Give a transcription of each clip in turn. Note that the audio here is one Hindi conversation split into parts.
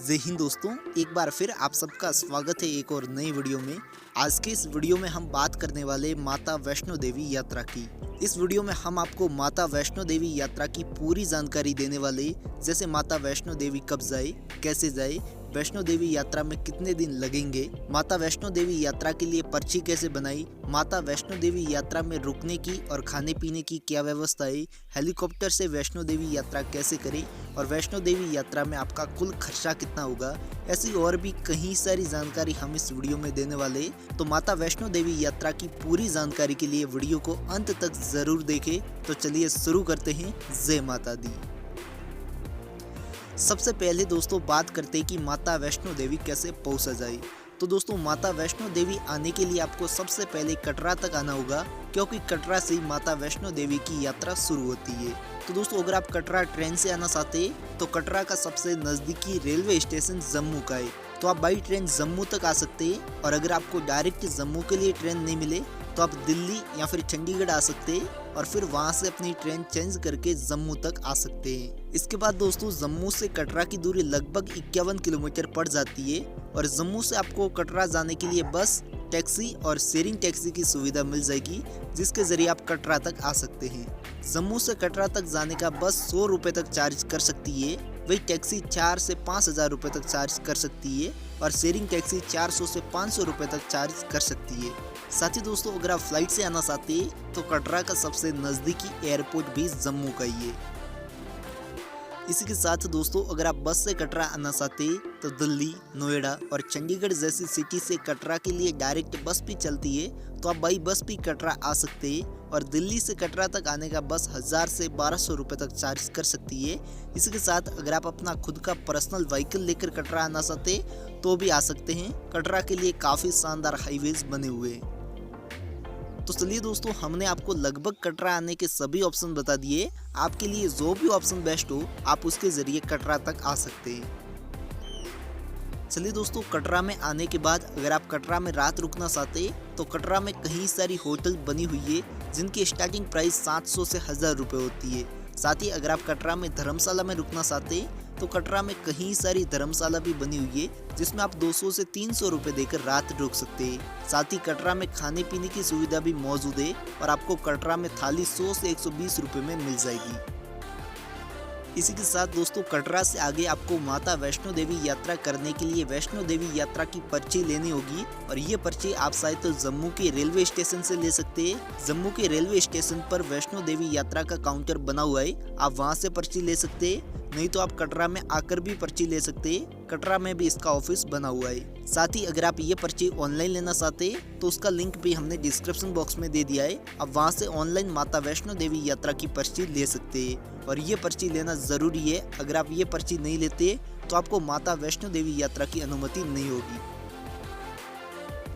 जय हिंद दोस्तों, एक बार फिर आप सबका स्वागत है एक और नई वीडियो में। आज के इस वीडियो में हम बात करने वाले माता वैष्णो देवी यात्रा की। इस वीडियो में हम आपको माता वैष्णो देवी यात्रा की पूरी जानकारी देने वाले, जैसे माता वैष्णो देवी कब जाए, कैसे जाए, वैष्णो देवी यात्रा में कितने दिन लगेंगे, माता वैष्णो देवी यात्रा के लिए पर्ची कैसे बनाई, माता वैष्णो देवी यात्रा में रुकने की और खाने पीने की क्या व्यवस्था है, हेलीकॉप्टर से वैष्णो देवी यात्रा कैसे करें और वैष्णो देवी यात्रा में आपका कुल खर्चा कितना होगा, ऐसी और भी कई सारी जानकारी हम इस वीडियो में देने वाले। तो माता वैष्णो देवी यात्रा की पूरी जानकारी के लिए वीडियो को अंत तक जरूर देखें। तो चलिए शुरू करते हैं। जय माता दी। सबसे पहले दोस्तों बात करते हैं कि माता वैष्णो देवी कैसे पहुंचा जाए। तो दोस्तों माता वैष्णो देवी आने के लिए आपको सबसे पहले कटरा तक आना होगा, क्योंकि कटरा से ही माता वैष्णो देवी की यात्रा शुरू होती है। तो दोस्तों अगर आप कटरा ट्रेन से आना चाहते हैं तो कटरा का सबसे नज़दीकी रेलवे स्टेशन जम्मू का है, तो आप बाई ट्रेन जम्मू तक आ सकते हैं। और अगर आपको डायरेक्ट जम्मू के लिए ट्रेन नहीं मिले तो आप दिल्ली या फिर चंडीगढ़ आ सकते हैं और फिर वहां से अपनी ट्रेन चेंज करके जम्मू तक आ सकते हैं। इसके बाद दोस्तों जम्मू से कटरा की दूरी लगभग 51 किलोमीटर पड़ जाती है और जम्मू से आपको कटरा जाने के लिए बस, टैक्सी और शेयरिंग टैक्सी की सुविधा मिल जाएगी, जिसके जरिए आप कटरा तक आ सकते हैं। जम्मू से कटरा तक जाने का बस 100 रुपये तक चार्ज कर सकती है, वही टैक्सी 4 से 5,000 रुपये तक चार्ज कर सकती है और शेयरिंग टैक्सी 400 से 500 रुपये तक चार्ज कर सकती है। साथ ही दोस्तों अगर आप फ्लाइट से आना चाहते हैं तो कटरा का सबसे नज़दीकी एयरपोर्ट भी जम्मू का ही है। इसी के साथ दोस्तों अगर आप बस से कटरा आना चाहते हैं तो दिल्ली, नोएडा और चंडीगढ़ जैसी सिटी से कटरा के लिए डायरेक्ट बस भी चलती है, तो आप बाई बस भी कटरा आ सकते हैं। और दिल्ली से कटरा तक आने का बस 1000 से 1200 रुपये तक चार्ज कर सकती है। इसी के साथ अगर आप अपना खुद का पर्सनल व्हीकल लेकर कटरा आना चाहते हैं तो भी आ सकते हैं। कटरा के लिए काफ़ी शानदार हाईवेज बने हुए हैं। तो चलिए दोस्तों हमने आपको लगभग कटरा आने के सभी ऑप्शन बता दिए। आपके लिए जो भी ऑप्शन बेस्ट हो आप उसके जरिए कटरा तक आ सकते हैं। चलिए दोस्तों कटरा में आने के बाद अगर आप कटरा में रात रुकना चाहते हैं तो कटरा में कई सारी होटल बनी हुई है, जिनकी स्टार्टिंग प्राइस 700 से 1000 रुपये होती है। साथ ही अगर आप कटरा में धर्मशाला में रुकना चाहते हैं तो कटरा में कई सारी धर्मशाला भी बनी हुई है, जिसमें आप 200 से 300 रुपये देकर रात रुक सकते हैं। साथ ही कटरा में खाने पीने की सुविधा भी मौजूद है और आपको कटरा में थाली 100 से 120 रुपये में मिल जाएगी। इसी के साथ दोस्तों कटरा से आगे आपको माता वैष्णो देवी यात्रा करने के लिए वैष्णो देवी यात्रा की पर्ची लेनी होगी, और ये पर्ची आप चाहे तो जम्मू के रेलवे स्टेशन से ले सकते हैं। जम्मू के रेलवे स्टेशन पर वैष्णो देवी यात्रा का काउंटर बना हुआ है, आप वहां से पर्ची ले सकते हैं। नहीं तो आप कटरा में आकर भी पर्ची ले सकते हैं, कटरा में भी इसका ऑफिस बना हुआ है। साथ ही अगर आप ये पर्ची ऑनलाइन लेना चाहते हैं तो उसका लिंक भी हमने डिस्क्रिप्शन बॉक्स में दे दिया है, आप वहां से ऑनलाइन माता वैष्णो देवी यात्रा की पर्ची ले सकते हैं। और ये पर्ची लेना जरूरी है, अगर आप ये पर्ची नहीं लेते तो आपको माता वैष्णो देवी यात्रा की अनुमति नहीं होगी।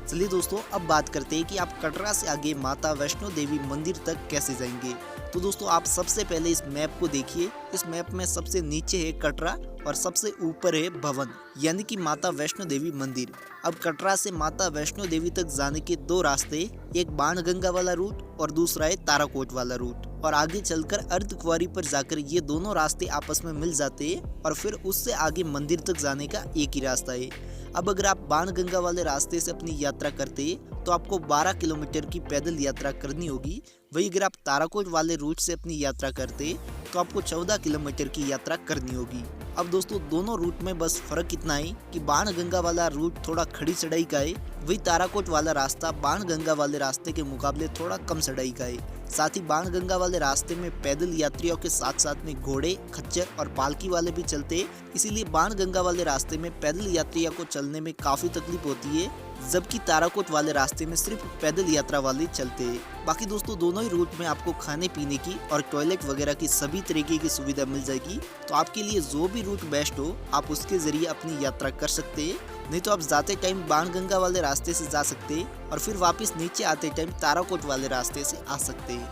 चलिए दोस्तों अब बात करते हैं कि आप कटरा से आगे माता वैष्णो देवी मंदिर तक कैसे जाएंगे। तो दोस्तों आप सबसे पहले इस मैप को देखिए। इस मैप में सबसे नीचे है कटरा और सबसे ऊपर है भवन, यानी कि माता वैष्णो देवी मंदिर। अब कटरा से माता वैष्णो देवी तक जाने के दो रास्ते, एक बाणगंगा वाला रूट और दूसरा है ताराकोट वाला रूट। और आगे चलकर अर्धकुंवारी पर जाकर ये दोनों रास्ते आपस में मिल जाते हैं और फिर उससे आगे मंदिर तक जाने का एक ही रास्ता है। अब अगर आप बाणगंगा वाले रास्ते से अपनी यात्रा करते हैं तो आपको 12 किलोमीटर की पैदल यात्रा करनी होगी। वही अगर आप ताराकोट वाले रूट से अपनी यात्रा करते तो आपको 14 किलोमीटर की यात्रा करनी होगी। अब दोस्तों दोनों रूट में बस फर्क इतना है कि बाणगंगा वाला रूट थोड़ा खड़ी चढ़ाई का है, वही ताराकोट वाला रास्ता बाणगंगा वाले रास्ते के मुकाबले थोड़ा कम चढ़ाई का है। साथ ही बाणगंगा वाले रास्ते में पैदल यात्रियों के साथ साथ में घोड़े, खच्चर और पालकी वाले भी चलते हैं, इसीलिए बाणगंगा वाले रास्ते में पैदल यात्रियों को चलने में काफी तकलीफ होती है, जबकि ताराकोट वाले रास्ते में सिर्फ पैदल यात्रा वाले चलते हैं। बाकी दोस्तों दोनों ही रूट में आपको खाने पीने की और टॉयलेट वगैरह की सभी तरीके की सुविधा मिल जाएगी। तो आपके लिए जो भी रूट बेस्ट हो आप उसके जरिए अपनी यात्रा कर सकते हैं। नहीं तो आप जाते टाइम बाणगंगा वाले रास्ते से जा सकते हैं और फिर वापस नीचे आते टाइम ताराकोट वाले रास्ते से आ सकते हैं।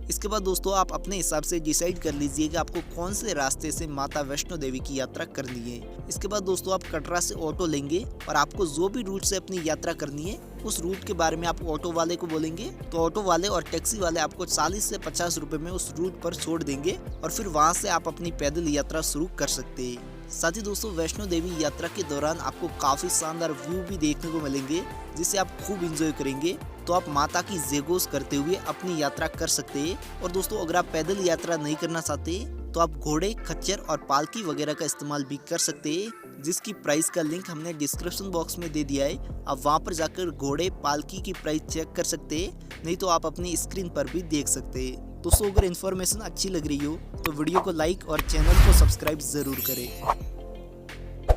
इसके बाद दोस्तों आप अपने हिसाब से डिसाइड कर लीजिए कि आपको कौन से रास्ते से माता वैष्णो देवी की यात्रा करनी है। इसके बाद दोस्तों आप कटरा से ऑटो लेंगे और आपको जो भी रूट से अपनी यात्रा करनी है उस रूट के बारे में आप ऑटो वाले को बोलेंगे, तो ऑटो वाले और टैक्सी वाले आपको 40 से 50 रुपए में उस रूट पर छोड़ देंगे और फिर वहां से आप अपनी पैदल यात्रा शुरू कर सकते हैं। साथ ही दोस्तों वैष्णो देवी यात्रा के दौरान आपको काफी शानदार व्यू भी देखने को मिलेंगे जिसे आप खूब एंजॉय करेंगे। तो आप माता की जयघोष करते हुए अपनी यात्रा कर सकते हैं। और दोस्तों अगर आप पैदल यात्रा नहीं करना चाहते तो आप घोड़े, खच्चर और पालकी वगैरह का इस्तेमाल भी कर सकते हैं, जिसकी प्राइस का लिंक हमने डिस्क्रिप्शन बॉक्स में दे दिया है। आप वहां पर जाकर घोड़े, पालकी की प्राइस चेक कर सकते हैं, नहीं तो आप अपनी स्क्रीन पर भी देख सकते हैं। दोस्तों अगर इन्फॉर्मेशन अच्छी लग रही हो तो वीडियो को लाइक और चैनल को सब्सक्राइब जरूर करें।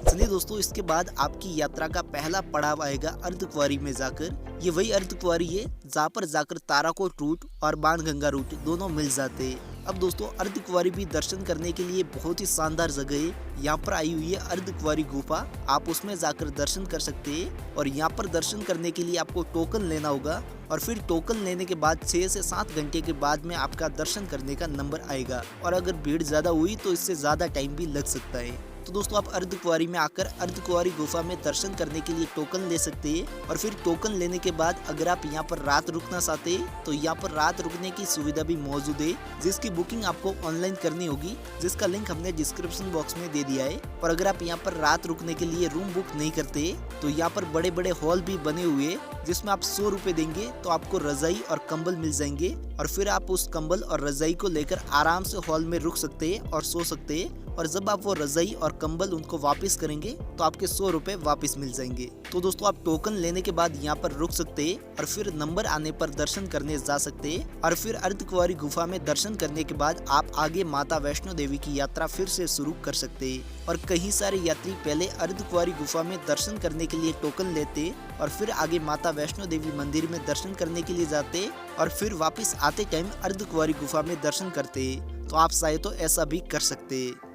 चलिए दोस्तों, इसके बाद आपकी यात्रा का पहला पड़ाव आएगा अर्धकुंवारी में जाकर। ये वही अर्धकुंवारी है जहाँ पर जाकर ताराकोट रूट और बाणगंगा रूट दोनों मिल जाते हैं। अब दोस्तों अर्धकुंवारी भी दर्शन करने के लिए बहुत ही शानदार जगह है। यहाँ पर आई हुई है अर्धकुंवारी गुफा, आप उसमें जाकर दर्शन कर सकते हैं। और यहाँ पर दर्शन करने के लिए आपको टोकन लेना होगा और फिर टोकन लेने के बाद 6 से 7 घंटे के बाद में आपका दर्शन करने का नंबर आएगा। और अगर भीड़ ज्यादा हुई तो इससे ज्यादा टाइम भी लग सकता है। तो दोस्तों आप अर्धकुंवारी में आकर अर्धकुंवारी गुफा में दर्शन करने के लिए टोकन ले सकते हैं। और फिर टोकन लेने के बाद अगर आप यहाँ पर रात रुकना चाहते हैं तो यहाँ पर रात रुकने की सुविधा भी मौजूद है, जिसकी बुकिंग आपको ऑनलाइन करनी होगी, जिसका लिंक हमने डिस्क्रिप्शन बॉक्स में दे दिया है। और अगर आप यहाँ पर रात रुकने के लिए रूम बुक नहीं करते तो यहाँ पर बड़े बड़े हॉल भी बने हुए हैं, जिसमें आप 100 रुपए देंगे तो आपको रजाई और कंबल मिल जाएंगे। और फिर आप उस कंबल और रजाई को लेकर आराम से हॉल में रुक सकते हैं और सो सकते हैं। और जब आप वो रजाई और कंबल उनको वापस करेंगे तो आपके 100 रुपए वापस मिल जाएंगे। तो दोस्तों आप टोकन लेने के बाद यहाँ पर रुक सकते हैं और फिर नंबर आने पर दर्शन करने जा सकते हैं। और फिर अर्धकुंवारी गुफा में दर्शन करने के बाद आप आगे माता वैष्णो देवी की यात्रा फिर से शुरू कर सकते हैं। और कई सारे यात्री पहले अर्धकुंवारी गुफा में दर्शन करने के लिए टोकन लेते और फिर आगे माता वैष्णो देवी मंदिर में दर्शन करने के लिए जाते और फिर वापस आते टाइम अर्धकुंवारी गुफा में दर्शन करते। तो आप चाहे तो ऐसा भी कर सकते हैं।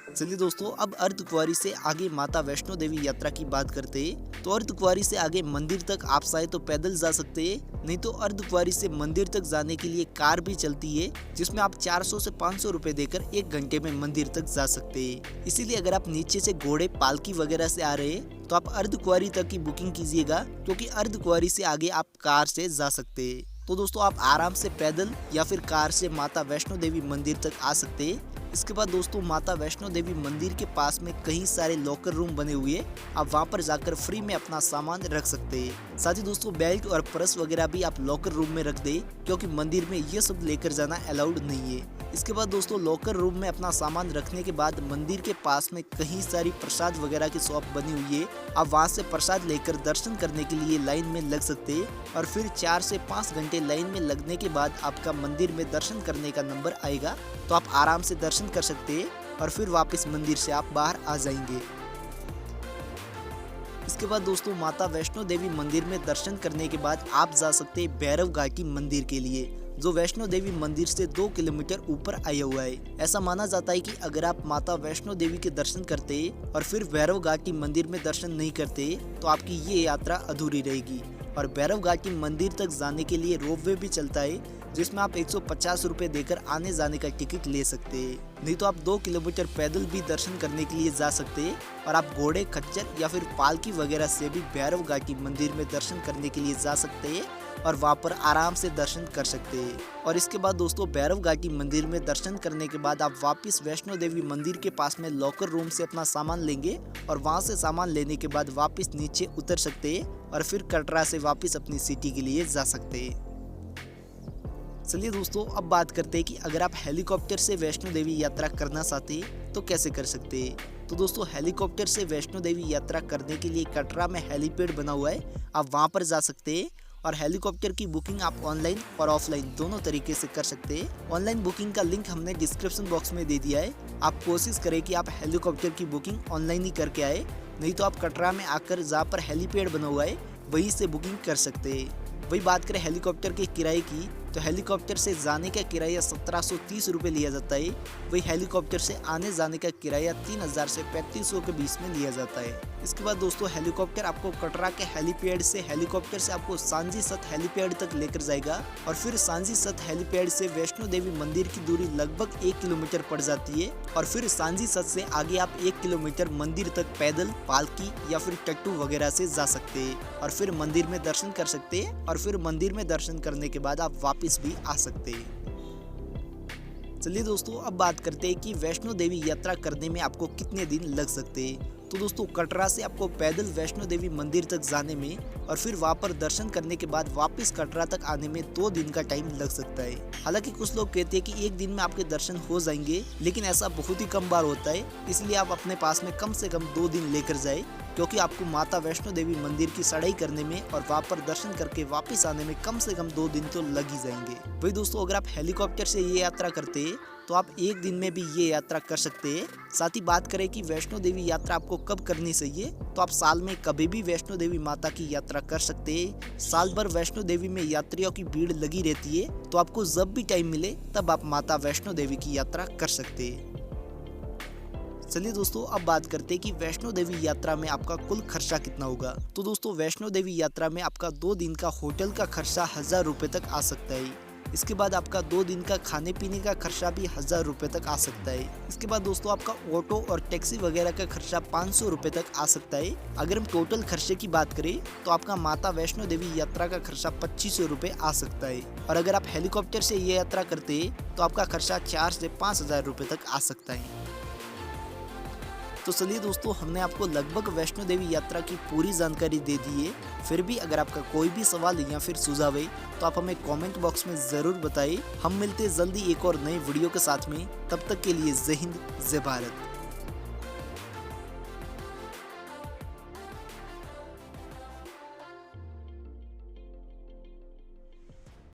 चलिए दोस्तों, अब अर्धकुंवारी से आगे माता वैष्णो देवी यात्रा की बात करते हैं। तो अर्धकुंवारी से आगे मंदिर तक आप चाहे तो पैदल जा सकते हैं, नहीं तो अर्धकुंवारी से मंदिर तक जाने के लिए कार भी चलती है, जिसमें आप 400 से 500 रुपए देकर 1 घंटे में मंदिर तक जा सकते हैं। इसीलिए अगर आप नीचे से घोड़े, पालकी वगैरह से आ रहे हैं तो आप अर्धकुंवारी तक की बुकिंग कीजिएगा, क्योंकि अर्धकुंवारी से आगे आप कार से जा सकते हैं। तो दोस्तों आप आराम से पैदल या फिर कार से माता वैष्णो देवी मंदिर तक आ सकते हैं। इसके बाद दोस्तों माता वैष्णो देवी मंदिर के पास में कई सारे लॉकर रूम बने हुए हैं, आप वहां पर जाकर फ्री में अपना सामान रख सकते हैं। साथ ही दोस्तों बेल्ट और पर्स वगैरह भी आप लॉकर रूम में रख दे, क्योंकि मंदिर में ये सब लेकर जाना अलाउड नहीं है। इसके बाद दोस्तों लॉकर रूम में अपना सामान रखने के बाद मंदिर के पास में कई सारी प्रसाद वगैरह की शॉप बनी हुई है, आप वहां से प्रसाद लेकर दर्शन करने के लिए लाइन में लग सकते हैं। और फिर 4 से 5 घंटे लाइन में लगने के बाद आपका मंदिर में दर्शन करने का नंबर आएगा, तो आप आराम से दर्शन कर सकते हैं और फिर वापस मंदिर से आप बाहर आ जाएंगे। इसके बाद दोस्तों माता वैष्णो देवी मंदिर में दर्शन करने के बाद आप जा सकते हैं भैरव घाटी मंदिर के लिए, जो वैष्णो देवी मंदिर से 2 किलोमीटर ऊपर आया हुआ है। ऐसा माना जाता है कि अगर आप माता वैष्णो देवी के दर्शन करते और फिर भैरव घाटी मंदिर में दर्शन नहीं करते तो आपकी ये यात्रा अधूरी रहेगी। और भैरव घाटी मंदिर तक जाने के लिए रोपवे भी चलता है, जिसमें आप 150 रुपए देकर आने जाने का टिकट ले सकते हैं। नहीं तो आप 2 किलोमीटर पैदल भी दर्शन करने के लिए जा सकते हैं। और आप घोड़े, खच्चर या फिर पालकी वगैरह से भी भैरव घाटी मंदिर में दर्शन करने के लिए जा सकते हैं और वहां पर आराम से दर्शन कर सकते हैं। और इसके बाद दोस्तों भैरव घाटी मंदिर में दर्शन करने के बाद आप वापस वैष्णो देवी मंदिर के पास में लॉकर रूम से अपना सामान लेंगे और वहां से सामान लेने के बाद वापस नीचे उतर सकते हैं और फिर कटरा से वापस अपनी सिटी के लिए जा सकते हैं। चलिए दोस्तों अब बात करते हैं कि अगर आप हेलीकॉप्टर से वैष्णो देवी यात्रा करना चाहते हैं तो कैसे कर सकते हैं। तो दोस्तों हेलीकॉप्टर से वैष्णो देवी यात्रा करने के लिए कटरा में हेलीपैड बना हुआ है, आप वहां पर जा सकते हैं। और हेलीकॉप्टर की बुकिंग आप ऑनलाइन और ऑफलाइन दोनों तरीके से कर सकते हैं। ऑनलाइन बुकिंग का लिंक हमने डिस्क्रिप्शन बॉक्स में दे दिया है, आप कोशिश करें कि आप हेलीकॉप्टर की बुकिंग ऑनलाइन ही करके आए, नहीं तो आप कटरा में आकर जहाँ पर हेलीपैड बना हुआ है वहीं से बुकिंग कर सकते हैं। वही बात करें हेलीकॉप्टर के किराए की, तो हेलीकॉप्टर से जाने का किराया 1730 रुपये लिया जाता है। वही हेलीकॉप्टर से आने जाने का किराया 3000 से 3500 के बीच में लिया जाता है। इसके बाद दोस्तों हेलीकॉप्टर आपको कटरा के हेलीपैड से हेलीकॉप्टर से आपको सांझी सत हेलीपैड तक लेकर जाएगा और फिर सांझी सत हेलीपैड से वैष्णो देवी मंदिर की दूरी लगभग 1 किलोमीटर पड़ जाती है। और फिर सांझी सत से आगे आप 1 किलोमीटर मंदिर तक पैदल, पालकी या फिर टट्टू वगैरह से जा सकते हैं और फिर मंदिर में दर्शन कर सकते हैं। और फिर मंदिर में दर्शन करने के बाद आप वापस भी आ सकते हैं। चलिए दोस्तों, अब बात करते हैं कि वैष्णो देवी यात्रा करने में आपको कितने दिन लग सकते हैं। तो दोस्तों, कटरा से आपको पैदल वैष्णो देवी मंदिर तक जाने में और फिर वहां पर दर्शन करने के बाद वापस कटरा तक आने में 2 दिन का टाइम लग सकता है। हालांकि कुछ लोग कहते हैं कि 1 दिन में आपके दर्शन हो जाएंगे, लेकिन ऐसा बहुत ही कम बार होता है। इसलिए आप अपने पास में कम से कम 2 दिन लेकर जाए, क्योंकि आपको माता वैष्णो देवी मंदिर की चढ़ाई करने में और वहां पर दर्शन करके वापस आने में कम से कम 2 दिन तो लग ही जाएंगे। वही दोस्तों, अगर आप हेलीकॉप्टर से ये यात्रा करते हैं तो आप 1 दिन में भी ये यात्रा कर सकते हैं। साथ ही बात करें कि वैष्णो देवी यात्रा आपको कब करनी चाहिए, तो आप साल में कभी भी वैष्णो देवी माता की यात्रा कर सकते हैं। साल भर वैष्णो देवी में यात्रियों की भीड़ लगी रहती है, तो आपको जब भी टाइम मिले तब आप माता वैष्णो देवी की यात्रा कर सकते हैं। चलिए दोस्तों, अब बात करते हैं कि वैष्णो देवी यात्रा में आपका कुल खर्चा कितना होगा। तो दोस्तों, वैष्णो देवी यात्रा में आपका 2 दिन का होटल का खर्चा 1000 रुपए तक आ सकता है। इसके बाद आपका 2 दिन का खाने पीने का खर्चा भी 1000 रुपए तक आ सकता है। इसके बाद दोस्तों, आपका ऑटो और टैक्सी वगैरह का खर्चा 500 रुपए तक आ सकता है। अगर हम टोटल खर्चे की बात करें तो आपका माता वैष्णो देवी यात्रा का खर्चा 2500 रुपए आ सकता है। और अगर आप हेलीकॉप्टर से ये यात्रा करते हैं तो आपका खर्चा 4 से 5000 रुपए तक आ सकता है। तो चलिए दोस्तों, हमने आपको लगभग वैष्णो देवी यात्रा की पूरी जानकारी दे दी है। फिर भी अगर आपका कोई भी सवाल या फिर सुझाव है तो आप हमें कमेंट बॉक्स में ज़रूर बताइए। हम मिलते हैं जल्दी एक और नए वीडियो के साथ में। तब तक के लिए जय हिंद, जय भारत।